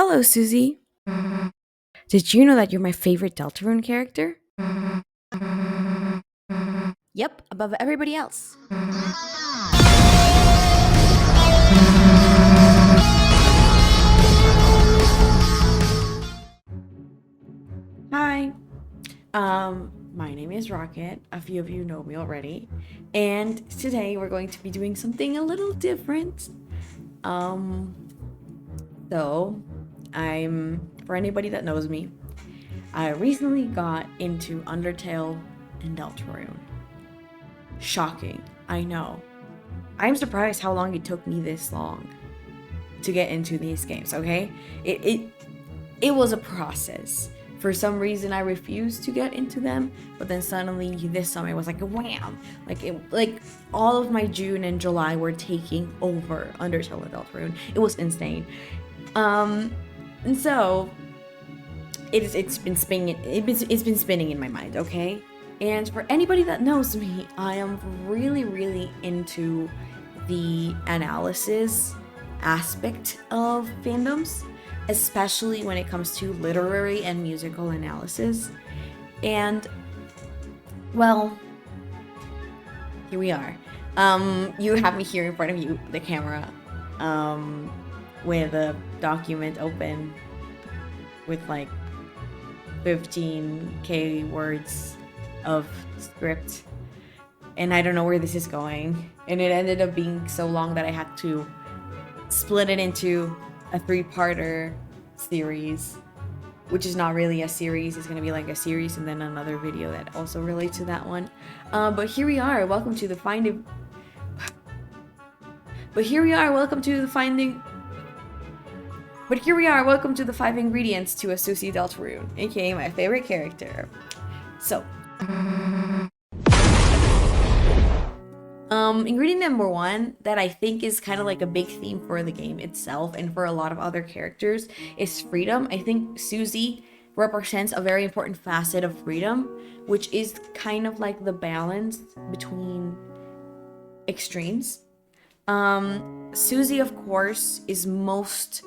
Hello, Susie. Did you know that you're my favorite Deltarune character? Yep, above everybody else. Hi. My name is Rocket. A few of you know me already. And today we're going to be doing something a little different. Um, so for anybody that knows me, I recently got into Undertale and Deltarune. Shocking, I know. I'm surprised how long it took me this long to get into these games, okay? It was a process. For some reason I refused to get into them, but then suddenly this summer it was like a wham. Like all of my June and July were taking over Undertale and Deltarune. It was insane. And so it's been spinning in my mind, okay? And for anybody that knows me, I am really into the analysis aspect of fandoms, especially when it comes to literary and musical analysis. And well, here we are. You have me here in front of you, the camera, with a document open with like 15k words of script, and I don't know where this is going, and it ended up being so long that I had to split it into a 3-parter series, which is not really a series. It's gonna be like a series and then another video that also relates to that one. But here we are. Welcome to the finding. But here we are. Welcome to the finding. But here we are. Welcome to the 5 ingredients to a Susie Deltarune, aka my favorite character. So, ingredient number 1 that I think is kind of like a big theme for the game itself and for a lot of other characters is freedom. I think Susie represents a very important facet of freedom, which is kind of like the balance between extremes. Susie, of course, is mostly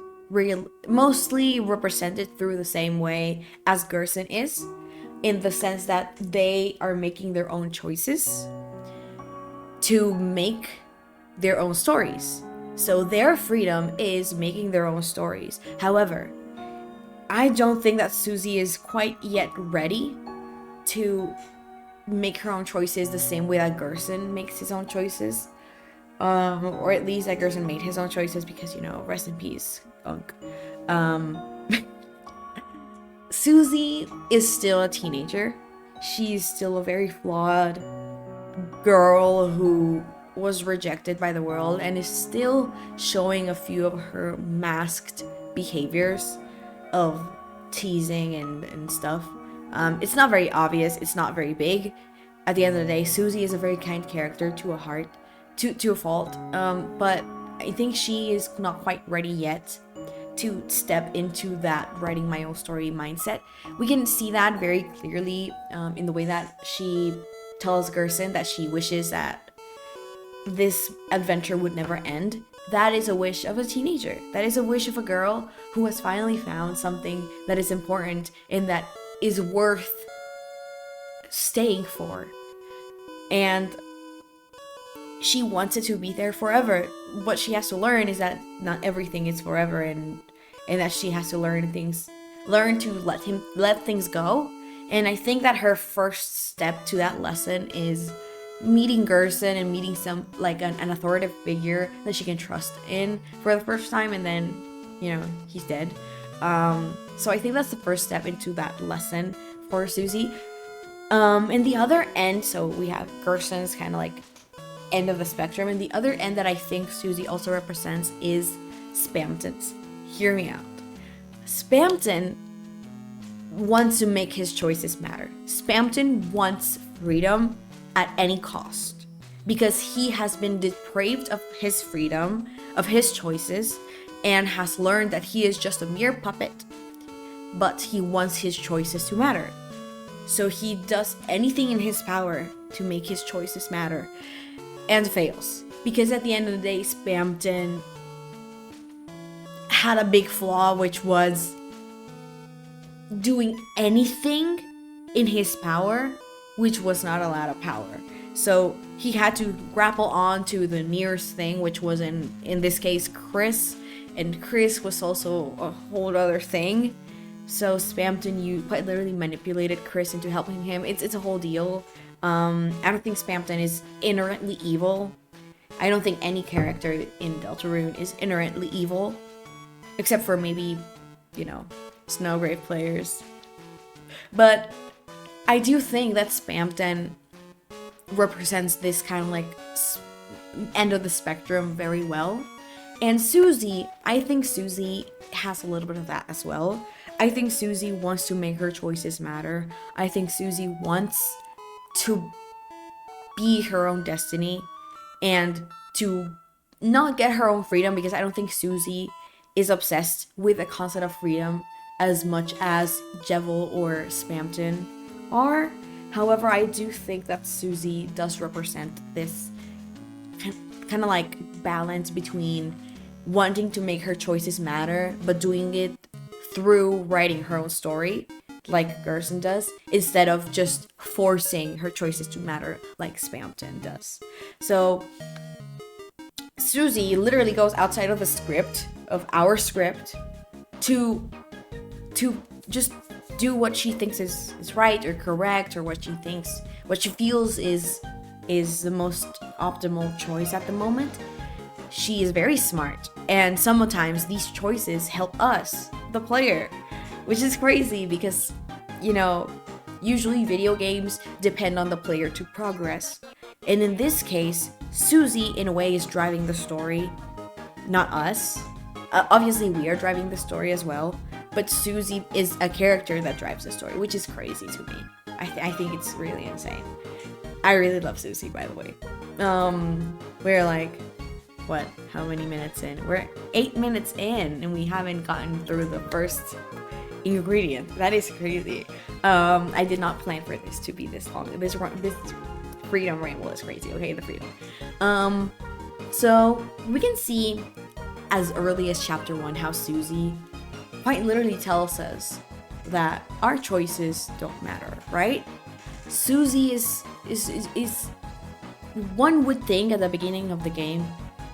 represented through the same way as Gerson is, in the sense that they are making their own choices to make their own stories. So their freedom is making their own stories. However, I don't think that Susie is quite yet ready to make her own choices the same way that Gerson makes his own choices. Or at least that Gerson made his own choices, because, you know, rest in peace, Unk. Susie is still a teenager. She's still a very flawed girl who was rejected by the world and is still showing a few of her masked behaviors of teasing and stuff. It's not very obvious. It's not very big. At the end of the day, Susie is a very kind character to a fault. But I think she is not quite ready yet to step into that writing my own story mindset. We can see that very clearly in the way that she tells Gerson that she wishes that this adventure would never end. That is a wish of a teenager. That is a wish of a girl who has finally found something that is important and that is worth staying for. And she wants it to be there forever. What she has to learn is that not everything is forever, and that she has to learn to let things go. And I think that her first step to that lesson is meeting Gerson and meeting some like an authoritative figure that she can trust in for the first time, and then, you know, he's dead. So I think that's the first step into that lesson for Susie. And the other end, so we have Gerson's kind of like end of the spectrum, and the other end that I think Susie also represents is Spamton's. Hear me out. Spamton wants to make his choices matter. Spamton wants freedom at any cost, because he has been deprived of his freedom, of his choices, and has learned that he is just a mere puppet, but he wants his choices to matter. So he does anything in his power to make his choices matter, and fails, because at the end of the day, Spamton had a big flaw, which was doing anything in his power, which was not a lot of power. So he had to grapple on to the nearest thing, which was in this case Chris, and Chris was also a whole other thing. So Spamton, you quite literally manipulated Chris into helping him. It's a whole deal. I don't think Spamton is inherently evil. I don't think any character in Deltarune is inherently evil, except for maybe, Snowgrave players. But I do think that Spamton represents this kind of like end of the spectrum very well. And Susie, I think Susie has a little bit of that as well. I think Susie wants to make her choices matter. I think Susie wants to be her own destiny and to not get her own freedom, because I don't think Susie is obsessed with the concept of freedom as much as Jevil or Spamton are. However, I do think that Susie does represent this kind of like balance between wanting to make her choices matter, but doing it through writing her own story, like Gerson does, instead of just forcing her choices to matter like Spamton does. So Susie literally goes outside of the script, of our script, to just do what she thinks is right or correct, or what she feels is the most optimal choice at the moment. She is very smart, and sometimes these choices help us, the player, which is crazy because, usually video games depend on the player to progress. And in this case, Susie, in a way, is driving the story, not us. Obviously, we are driving the story as well, but Susie is a character that drives the story, which is crazy to me. I think it's really insane. I really love Susie, by the way. We're like, how many minutes in? We're 8 minutes in, and we haven't gotten through the first ingredient. That is crazy. I did not plan for this to be this long. This freedom ramble is crazy. Okay, the freedom. So we can see as early as chapter 1 how Susie quite literally tells us that our choices don't matter, right? Susie is one would think at the beginning of the game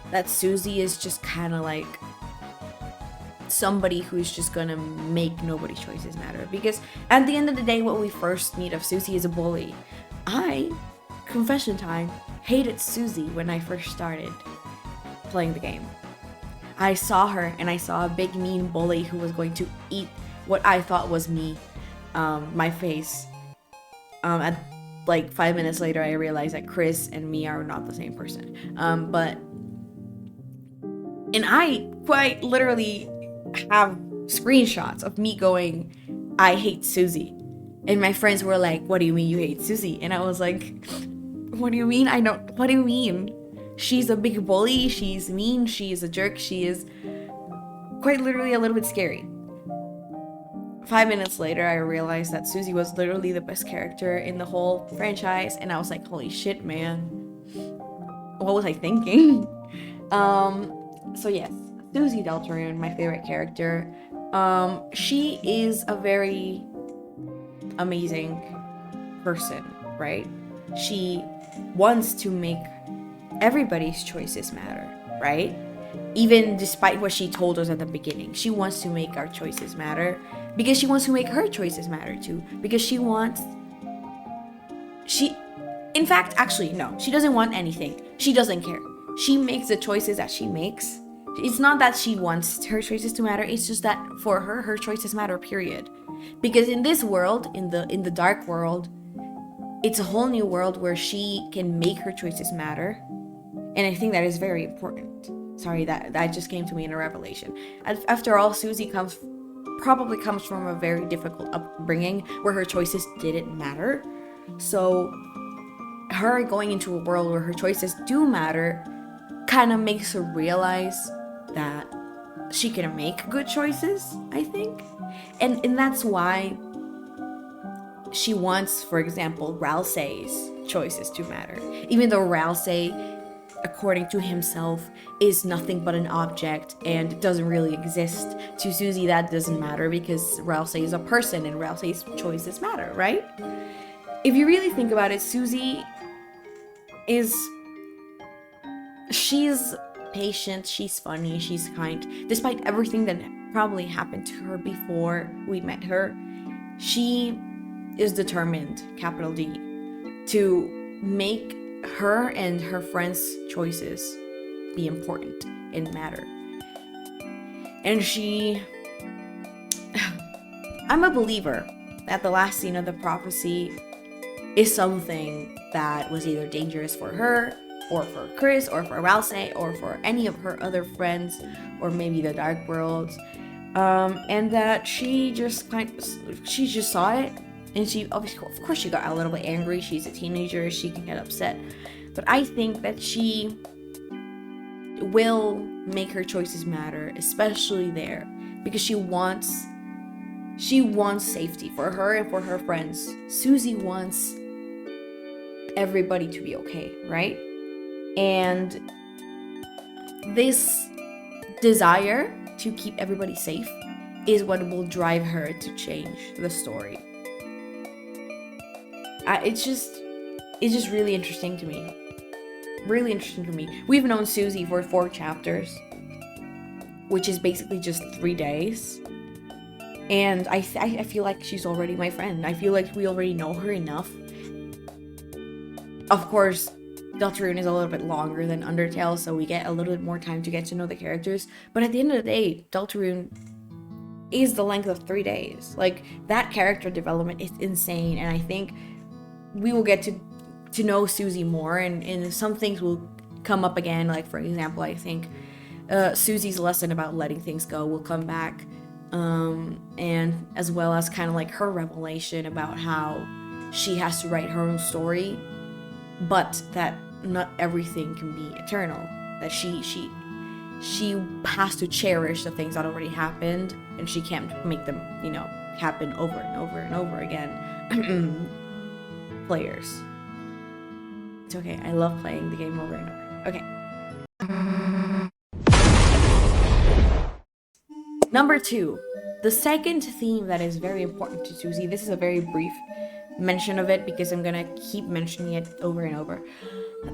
that Susie is just kind of like somebody who's just gonna make nobody's choices matter, because at the end of the day, what we first meet of Susie is a bully. I, confession time, hated Susie when I first started playing the game. I saw her and I saw a big mean bully who was going to eat what I thought was me, my face. At like 5 minutes later, I realized that Chris and me are not the same person. And I quite literally have screenshots of me going, I hate Susie. And my friends were like, what do you mean you hate Susie? And I was like, what do you mean? What do you mean? She's a big bully, she's mean, she is a jerk, she is quite literally a little bit scary. 5 minutes later, I realized that Susie was literally the best character in the whole franchise, and I was like, holy shit, man. What was I thinking? So yes, Susie Deltarune, my favorite character. She is a very amazing person, right? She wants to make everybody's choices matter, right? Even despite what she told us at the beginning, she wants to make our choices matter because she wants to make her choices matter too. Because she doesn't want anything. She doesn't care. She makes the choices that she makes. It's not that she wants her choices to matter, it's just that for her, her choices matter, period. Because in this world, in the dark world, it's a whole new world where she can make her choices matter. And I think that is very important. Sorry, that just came to me in a revelation. After all, Susie probably comes from a very difficult upbringing where her choices didn't matter. So her going into a world where her choices do matter kind of makes her realize that she can make good choices, I think. And that's why she wants, for example, Ralsei's choices to matter. Even though Ralsei according to himself, is nothing but an object and doesn't really exist. To Susie, that doesn't matter because Rousey is a person and Rousey's choices matter, right? If you really think about it, Susie is... she's patient, she's funny, she's kind. Despite everything that probably happened to her before we met her, she is determined, capital D, to make her and her friends' choices be important and matter. And she... I'm a believer that the last scene of the prophecy is something that was either dangerous for her, or for Chris, or for Rousey, or for any of her other friends, or maybe the Dark World. And that she just saw it, and she obviously, of course, she got a little bit angry. She's a teenager, she can get upset. But I think that she will make her choices matter, especially there, because she wants safety for her and for her friends. Susie wants everybody to be okay, right? And this desire to keep everybody safe is what will drive her to change the story. It's just really interesting to me. Really interesting to me. We've known Susie for 4 chapters, which is basically just 3 days. And I feel like she's already my friend. I feel like we already know her enough. Of course, Deltarune is a little bit longer than Undertale, so we get a little bit more time to get to know the characters. But at the end of the day, Deltarune is the length of 3 days. Like, that character development is insane, and I think we will get to know Susie more, and some things will come up again. Like, for example, I think Susie's lesson about letting things go will come back, and as well as kind of like her revelation about how she has to write her own story, but that not everything can be eternal, that she has to cherish the things that already happened, and she can't make them, happen over and over and over again. Players, it's okay, I love playing the game over and over. Okay. Number 2, the second theme that is very important to Susie. This is a very brief mention of it because I'm gonna keep mentioning it over and over.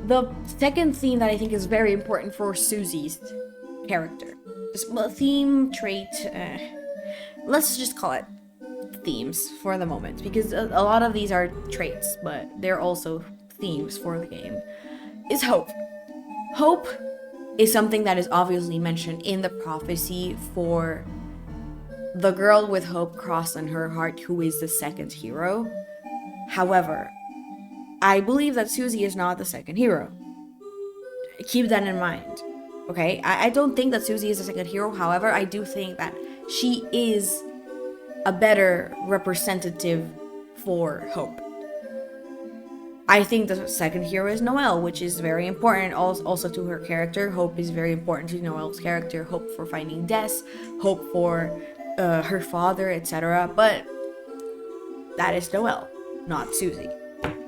The second theme that I think is very important for Susie's character, theme, trait, let's just call it themes for the moment, because a lot of these are traits, but they're also themes for the game, is hope. Hope is something that is obviously mentioned in the prophecy for the girl with hope crossed on her heart, who is the second hero. However, I believe that Susie is not the second hero. Keep that in mind, okay? I don't think that Susie is the second hero. However, I do think that she is a better representative for hope. I think the second hero is Noelle, which is very important also to her character. Hope is very important to Noelle's character. Hope for finding Des, hope for her father, etc. But that is Noelle, not Susie.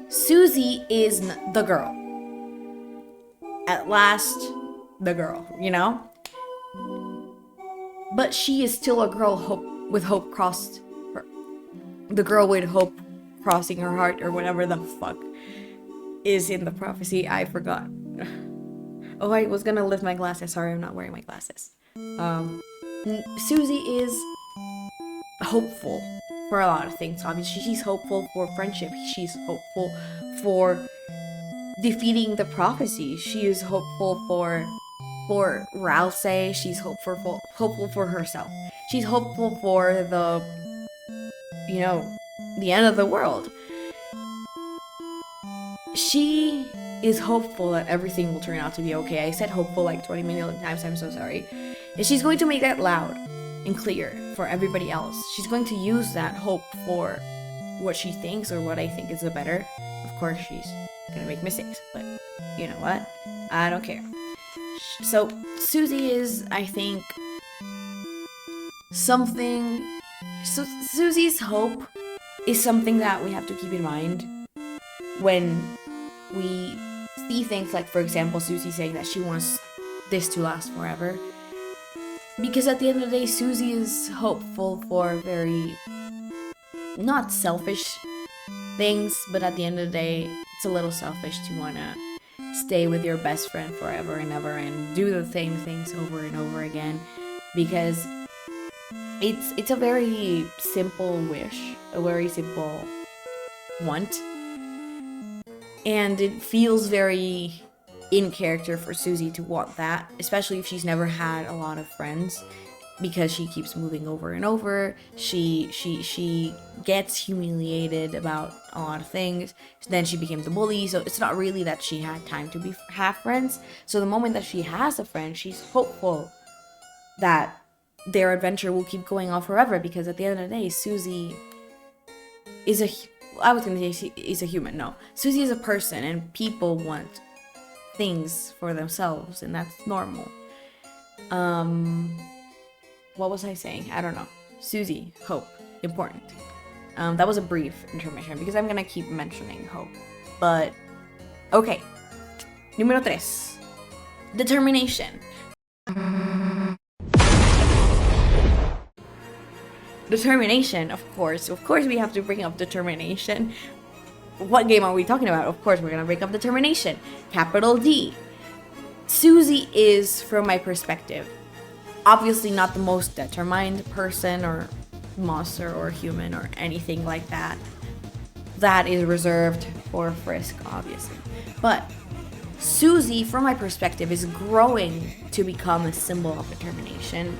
Susie is the girl. At last, the girl, But she is still a girl with hope crossed her. The girl with hope crossing her heart, or whatever the fuck is in the prophecy. I forgot. Oh, I was gonna lift my glasses. Sorry, I'm not wearing my glasses. Susie is hopeful for a lot of things. Obviously, she's hopeful for friendship. She's hopeful for defeating the prophecy. She is hopeful for Rousey. She's hopeful for herself. She's hopeful for the end of the world. She is hopeful that everything will turn out to be okay. I said hopeful like 20 million times, I'm so sorry. And she's going to make that loud and clear for everybody else. She's going to use that hope for what she thinks or what I think is the better. Of course, she's gonna make mistakes, but you know what? I don't care. So Susie is, I think, something... So Susie's hope is something that we have to keep in mind when we see things like, for example, Susie saying that she wants this to last forever. Because at the end of the day, Susie is hopeful for very, not selfish things, but at the end of the day, it's a little selfish to want to stay with your best friend forever and ever and do the same things over and over again. Because it's a very simple wish, a very simple want. And it feels very in character for Susie to want that, especially if she's never had a lot of friends, because she keeps moving over and over. She gets humiliated about a lot of things. Then she became the bully, so it's not really that she had time to have friends. So the moment that she has a friend, she's hopeful that their adventure will keep going on forever, because at the end of the day, Susie is I was gonna say she is a human. No, Susie is a person, and people want things for themselves, and that's normal. What was I saying? I don't know. Susie, hope, important. That was a brief intermission because I'm gonna keep mentioning hope. But okay. Número 3. Determination. Determination, of course we have to bring up determination. What game are we talking about? Of course we're gonna bring up determination. Capital D. Susie is, from my perspective, obviously not the most determined person or monster or human or anything like that. That is reserved for Frisk, obviously. But Susie, from my perspective, is growing to become a symbol of determination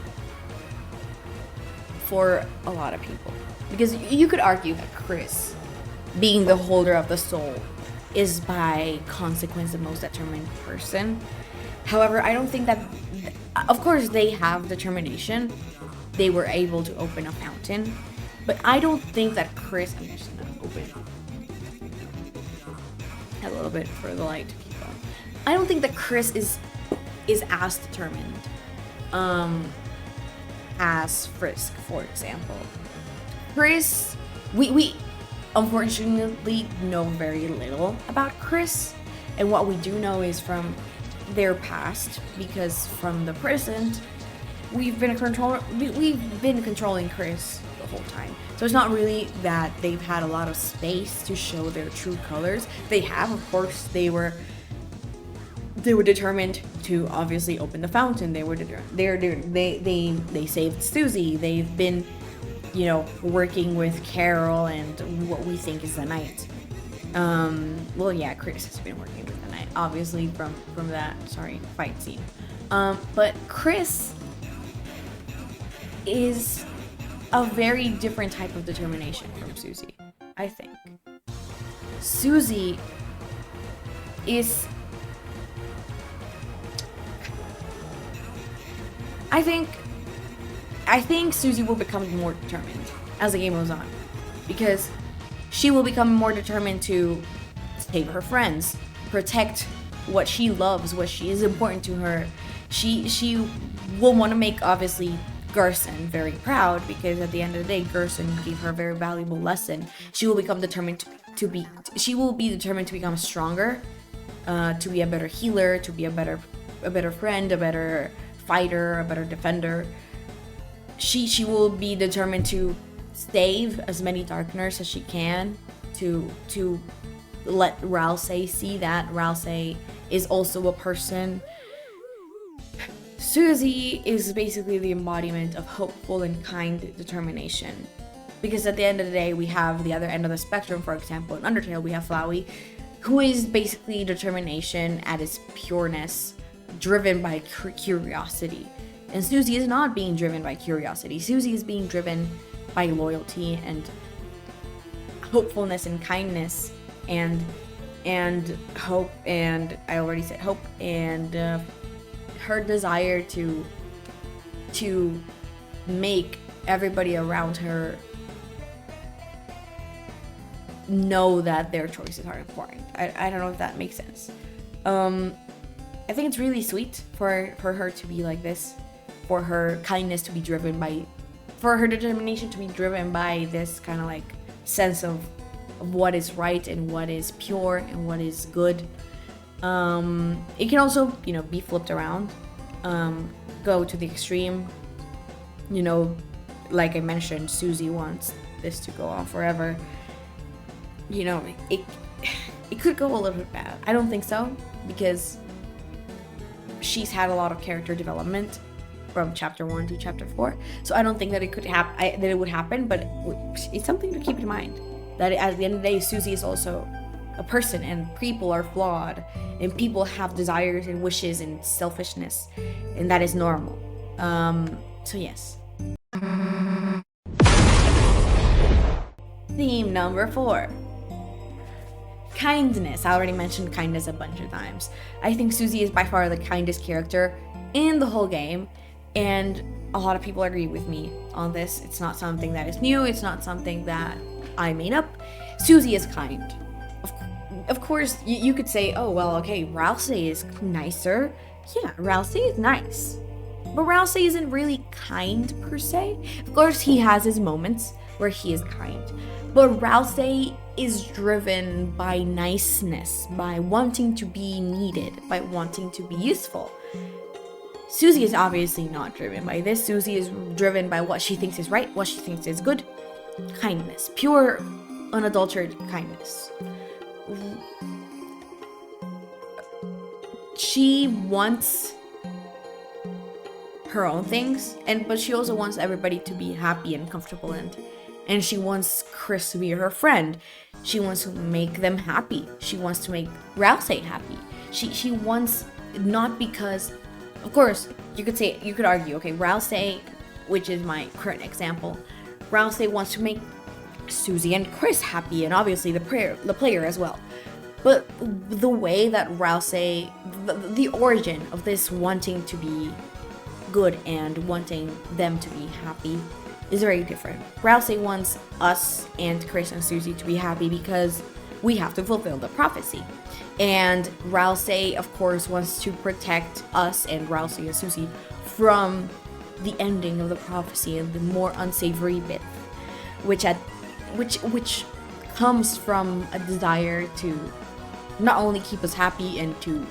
for a lot of people. Because you could argue that Chris, being the holder of the soul, is by consequence the most determined person. However, I don't think that, of course they have determination. They were able to open a fountain. But I don't think that Chris, I'm just gonna open a little bit for the light to keep on. I don't think that Chris is as determined as Frisk, for example. Chris, we unfortunately know very little about Chris, and what we do know is from their past, because from the present, we've been controlling Chris the whole time. So it's not really that they've had a lot of space to show their true colors. They have, of course. They were determined to obviously open the fountain. They saved Susie. They've been, working with Carol and what we think is the Knight. Well, yeah, Chris has been working with the Knight, obviously from that fight scene. But Chris is a very different type of determination from Susie, I think. Susie is, I think Susie will become more determined as the game goes on, because she will become more determined to save her friends, protect what she loves, what she is important to her. She will want to make, obviously, Gerson very proud, because at the end of the day, Gerson gave her a very valuable lesson. She will become determined to become stronger, to be a better healer, to be a better friend, a better fighter, a better defender. She will be determined to save as many Darkners as she can, to let Ralsei see that Ralsei is also a person. Susie is basically the embodiment of hopeful and kind determination. Because at the end of the day, we have the other end of the spectrum. For example, in Undertale, we have Flowey, who is basically determination at its pureness, driven by curiosity. And Susie is not being driven by curiosity. Susie is being driven by loyalty and hopefulness and kindness and hope, and I already said hope, and her desire to make everybody around her know that their choices are important. I don't know if that makes sense. I think it's really sweet for her to be like this, for her kindness to be driven by, for her determination to be driven by this kind of like sense of what is right and what is pure and what is good. It can also, be flipped around, go to the extreme. Like I mentioned, Susie wants this to go on forever. It could go a little bit bad. I don't think so, because she's had a lot of character development from chapter 1 to chapter 4. So I don't think that it could happen. That it would happen, but it's something to keep in mind. That at the end of the day, Susie is also a person, and people are flawed, and people have desires and wishes and selfishness, and that is normal. So yes. Theme number 4. Kindness. I already mentioned kindness a bunch of times. I think Susie is by far the kindest character in the whole game, and a lot of people agree with me on this. It's not something that is new. It's not something that I made up. Susie is kind. Of course, you could say, oh, well, okay, Rousey is nicer. Yeah, Rousey is nice. But Rousey isn't really kind, per se. Of course, he has his moments where he is kind. But Rousey is driven by niceness, by wanting to be needed, by wanting to be useful. Susie is obviously not driven by this. Susie is driven by what she thinks is right, what she thinks is good. Kindness. Pure, unadulterated kindness. She wants her own things, but she also wants everybody to be happy and comfortable, and she wants Chris to be her friend. She wants to make them happy. She wants to make Rousey happy. She wants, not because, of course, you could argue, okay, Rousey, which is my current example, Rousey wants to make Susie and Chris happy, and obviously the player as well. But the way that Rousey, the origin of this wanting to be good and wanting them to be happy is very different. Rousey wants us and Chris and Susie to be happy because we have to fulfill the prophecy. And Rousey, of course, wants to protect us and Rousey and Susie from the ending of the prophecy and the more unsavory bit, which comes from a desire to not only keep us happy and to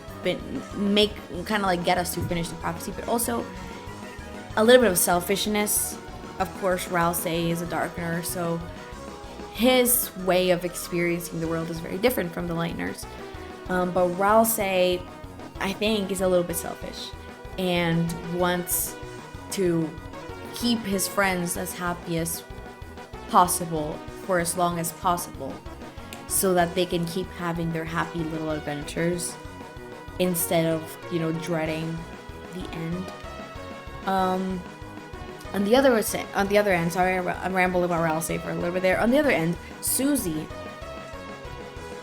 make, kind of like get us to finish the prophecy, but also a little bit of selfishness. Of course, Rousey is a darkener, so his way of experiencing the world is very different from the Lightners. But Rousey, I think, is a little bit selfish and wants to keep his friends as happy as possible for as long as possible, so that they can keep having their happy little adventures instead of, dreading the end. On the other end, sorry, I'm rambling about Rousey for a little bit there. On the other end, Susie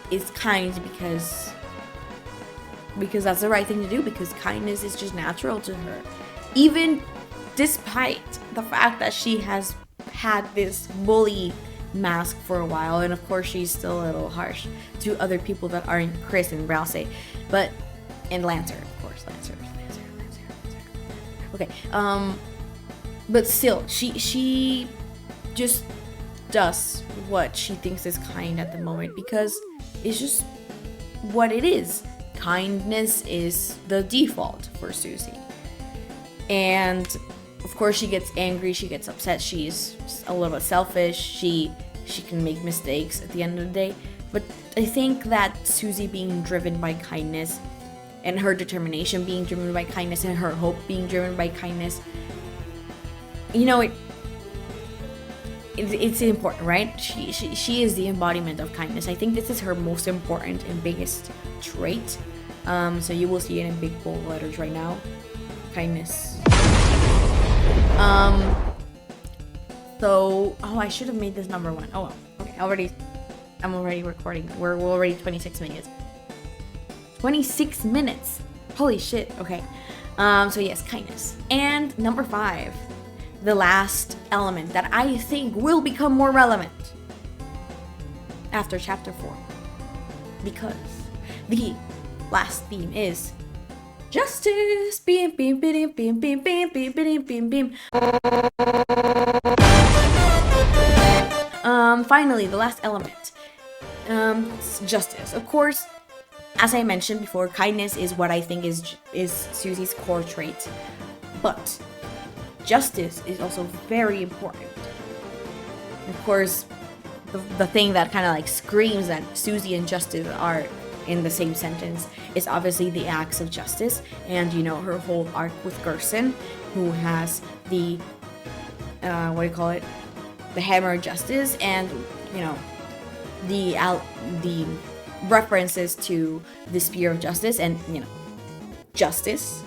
is kind because that's the right thing to do, because kindness is just natural to her. Even despite the fact that she has had this bully mask for a while, and of course she's still a little harsh to other people that aren't Chris and Rousey, and Lancer, of course, Lancer. Okay, but still, she just does what she thinks is kind at the moment, because it's just what it is. Kindness is the default for Susie. And of course she gets angry, she gets upset, she's a little bit selfish, she can make mistakes at the end of the day. But I think that Susie being driven by kindness, and her determination being driven by kindness, and her hope being driven by kindness, it's important, right? She is the embodiment of kindness. I think this is her most important and biggest trait. So you will see it in big bold letters right now. Kindness. I should have made this number 1. Oh well. Okay, I'm already recording. We're already 26 minutes. 26 minutes. Holy shit. Okay. So yes, kindness. And number 5, the last element that I think will become more relevant after chapter 4, because the last theme is justice. Beam, beam, beam, beam, beam, beam, beam, beam, beam, beam. Finally, the last element, justice. Of course, As I mentioned before, kindness is what I think is Susie's core trait. But justice is also very important. Of course, the thing that kind of like screams that Susie and justice are in the same sentence is obviously the acts of justice, and you know, her whole arc with Gerson, who has the what do you call it, the hammer of justice, and you know, the references to the spear of justice, and you know, justice.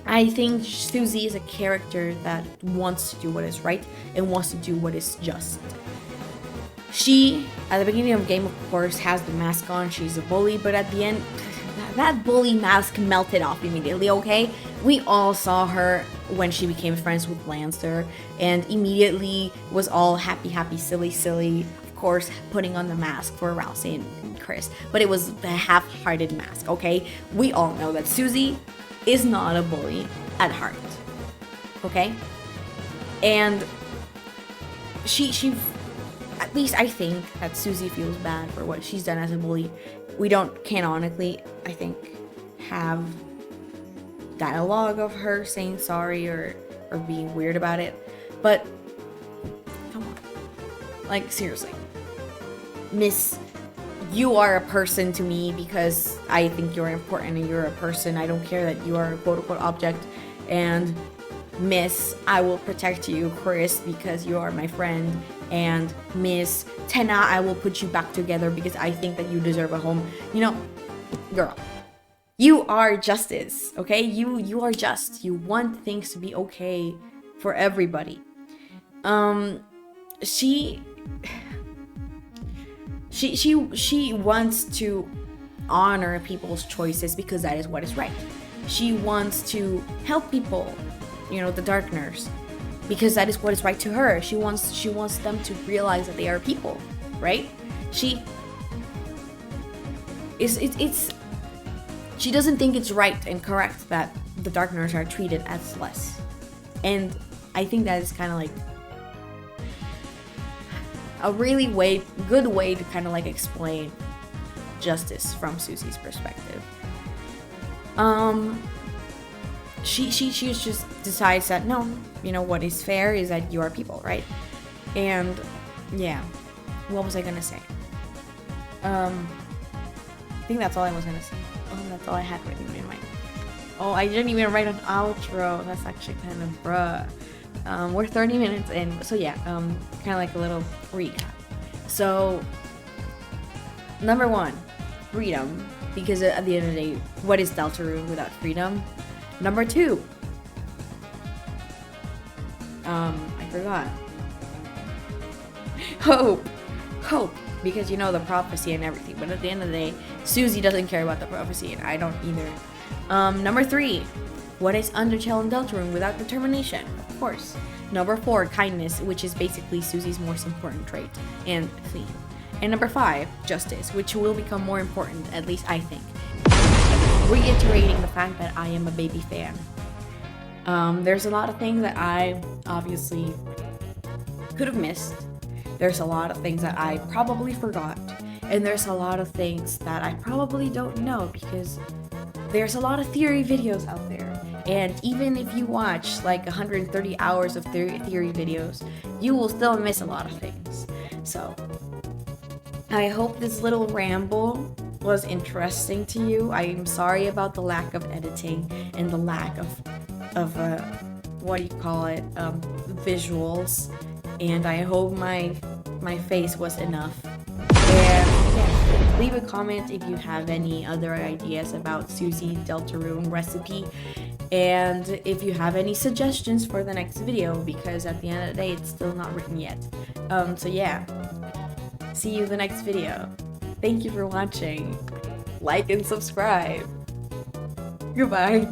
I think Susie is a character that wants to do what is right and wants to do what is just. She, at the beginning of the game, of course, has the mask on. She's a bully, but at the end, that bully mask melted off immediately, okay? We all saw her when she became friends with Lancer, and immediately was all happy, silly, of course, putting on the mask for Rousey and Chris. But it was a half-hearted mask, okay? We all know that Susie is not a bully at heart, okay? And she at least I think that Susie feels bad for what she's done as a bully. We don't canonically, I think, have dialogue of her saying sorry or being weird about it, but come on, like seriously, Miss, you are a person to me because I think you're important and you're a person. I don't care that you are a quote-unquote object. And Miss, I will protect you, Chris, because you are my friend. And Miss Tenna, I will put you back together because I think that you deserve a home. You know, girl, you are justice, okay? You are just. You want things to be okay for everybody. She wants to honor people's choices because that is what is right. She wants to help people, you know, the Darkners, because that is what is right to her. She wants them to realize that they are people, right? She doesn't think it's right and correct that the Darkners are treated as less. And I think that is kind of like a really good way to kind of like explain justice from Susie's perspective. She just decides that no, you know, what is fair is that you are people, right? And yeah, what was I gonna say? I think that's all I was gonna say. Oh, that's all I had written in mind. Oh, I didn't even write an outro. That's actually kind of bruh. We're 30 minutes in, so yeah, kind of like a little recap. So, number 1, freedom, because at the end of the day, what is Deltarune without freedom? Number 2, I forgot. Hope, because you know the prophecy and everything, but at the end of the day, Susie doesn't care about the prophecy, and I don't either. Number 3, what is Undertale and Deltarune without determination? Of course. Number 4, kindness, which is basically Susie's most important trait and theme. And number 5, justice, which will become more important, at least I think. Reiterating the fact that I am a baby fan. There's a lot of things that I obviously could have missed. There's a lot of things that I probably forgot. And there's a lot of things that I probably don't know because there's a lot of theory videos out there. And even if you watch like 130 hours of theory videos, you will still miss a lot of things. So, I hope this little ramble was interesting to you. I am sorry about the lack of editing and the lack of what do you call it, visuals. And I hope my face was enough. And yeah, leave a comment if you have any other ideas about Susie Deltarune recipe. And if you have any suggestions for the next video, because at the end of the day, it's still not written yet. So yeah, see you in the next video. Thank you for watching. Like and subscribe. Goodbye.